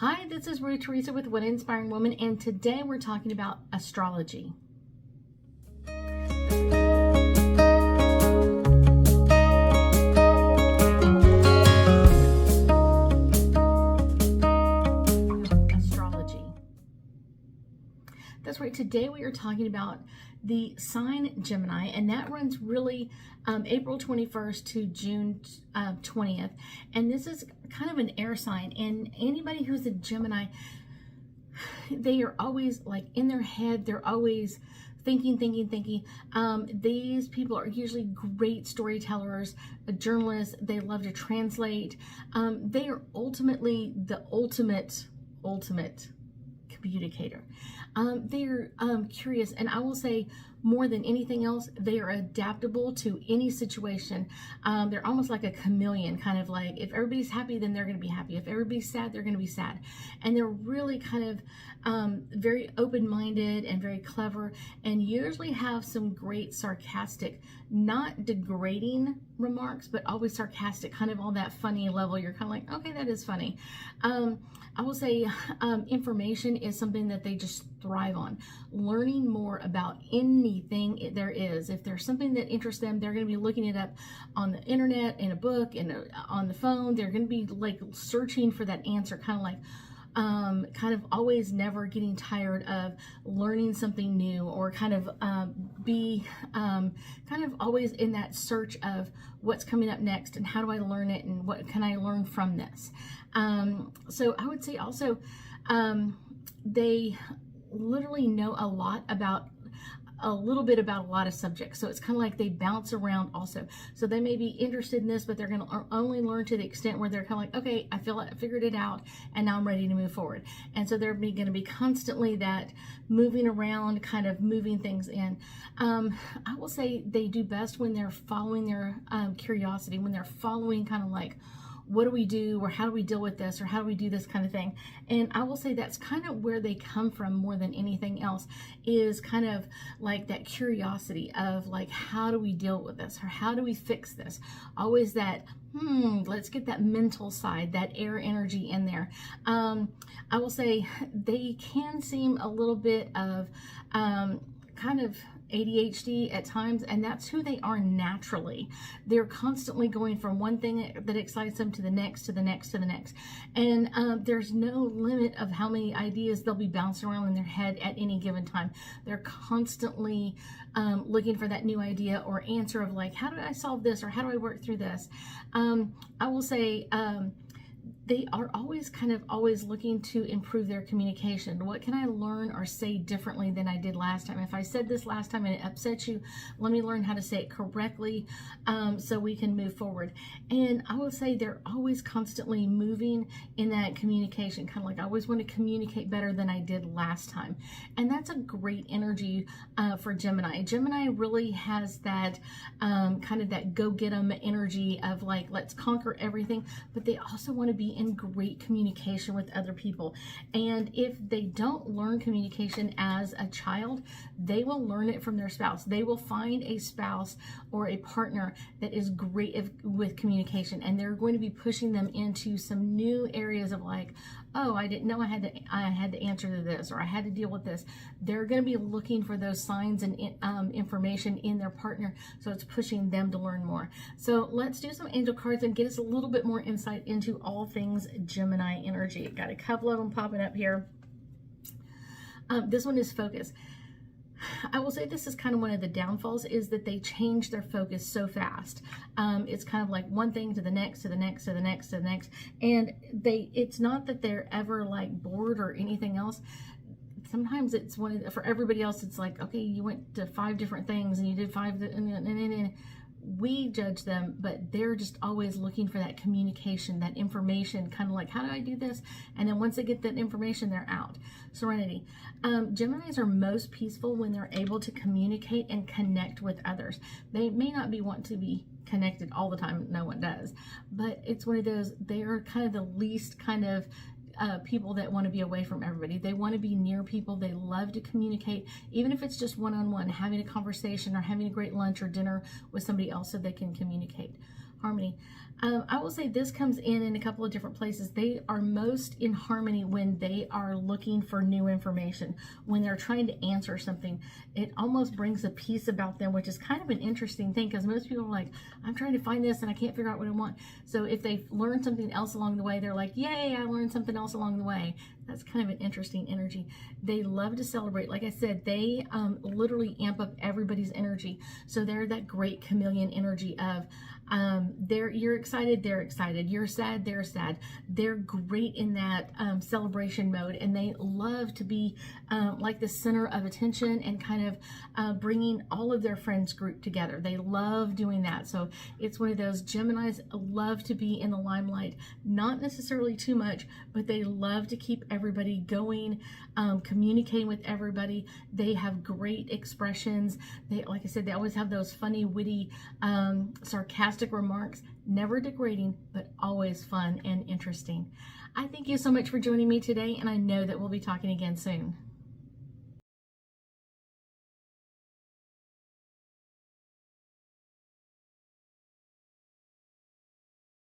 Hi, this is Ruth Theresa with What Inspiring Woman, and today we're talking about astrology. Astrology. That's right. Today we are talking about the sign Gemini, and that runs really April 21st to June 20th. And this is kind of an air sign. And anybody who's a Gemini, they are always like in their head. They're always thinking. These people are usually great storytellers, journalists. They love to translate. They are ultimately the ultimate communicator. They're curious, and I will say more than anything else, they are adaptable to any situation. They're almost like a chameleon, kind of like if everybody's happy, then they're going to be happy. If everybody's sad, they're going to be sad. And they're really kind of very open-minded and very clever, and usually have some great sarcastic, not degrading remarks, but always sarcastic, kind of on that funny level. You're kind of like, okay, that is funny. I will say information is something that they just thrive on. Learning more about anything there is. If there's something that interests them, they're going to be looking it up on the internet, in a book, on the phone. They're going to be like searching for that answer, kind of like kind of always never getting tired of learning something new, or kind of be kind of always in that search of what's coming up next and how do I learn it and what can I learn from this. So I would say also they literally know a little bit about a lot of subjects. So it's kind of like they bounce around also. So they may be interested in this, but they're going to only learn to the extent where they're kind of like, okay, I feel like I figured it out and now I'm ready to move forward. And so they're going to be constantly that moving around, kind of moving things in. I will say they do best when they're following their curiosity, when they're following kind of like, what do we do, or how do we deal with this, or how do we do this kind of thing. And I will say that's kind of where they come from more than anything else, is kind of like that curiosity of like, how do we deal with this, or how do we fix this. Always that let's get that mental side, that air energy in there. I will say they can seem a little bit of kind of ADHD at times, and that's who they are naturally. They're constantly going from one thing that excites them to the next, to the next, to the next. And there's no limit of how many ideas they'll be bouncing around in their head at any given time. They're constantly looking for that new idea or answer of like, how do I solve this, or how do I work through this? I will say they are always looking to improve their communication. What can I learn or say differently than I did last time? If I said this last time and it upset you, let me learn how to say it correctly so we can move forward. And I will say they're always constantly moving in that communication, kind of like I always want to communicate better than I did last time. And that's a great energy for Gemini. Gemini really has that kind of that go-get-em energy of like, let's conquer everything, but they also want to be in great communication with other people. And if they don't learn communication as a child, they will learn it from their spouse. They will find a spouse or a partner that is great with communication, and they're going to be pushing them into some new areas of like, oh, I didn't know I had to answer to this, or I had to deal with this. They're going to be looking for those signs and information in their partner, so it's pushing them to learn more. So let's do some angel cards and get us a little bit more insight into all things Gemini energy. Got a couple of them popping up here. This one is focus. I will say this is kind of one of the downfalls, is that they change their focus so fast. It's kind of like one thing to the next, to the next, to the next, to the next. And it's not that they're ever like bored or anything else. Sometimes it's for everybody else, it's like, okay, you went to 5 different things and you did 5, and we judge them, but they're just always looking for that communication, that information, kind of like, how do I do this? And then once they get that information, they're out. Serenity. Geminis are most peaceful when they're able to communicate and connect with others. They may not want to be connected all the time. No one does. But it's one of those, they are kind of the least kind of people that want to be away from everybody. They want to be near people. They love to communicate, even if it's just one-on-one, having a conversation or having a great lunch or dinner with somebody else so they can communicate. Harmony. I will say this comes in a couple of different places. They are most in harmony when they are looking for new information, when they're trying to answer something. It almost brings a peace about them, which is kind of an interesting thing, because most people are like, I'm trying to find this and I can't figure out what I want. So if they've learned something else along the way, they're like, yay, I learned something else along the way. That's kind of an interesting energy. They love to celebrate. Like I said, they literally amp up everybody's energy. So they're that great chameleon energy of you're excited, they're excited. You're sad, they're sad. They're great in that celebration mode, and they love to be like the center of attention and kind of bringing all of their friends group together. They love doing that. So it's one of those Geminis love to be in the limelight, not necessarily too much, but they love to keep everybody going, communicating with everybody. They have great expressions. They, like I said, they always have those funny, witty, sarcastic remarks, never degrading, but always fun and interesting. I thank you so much for joining me today, and I know that we'll be talking again soon.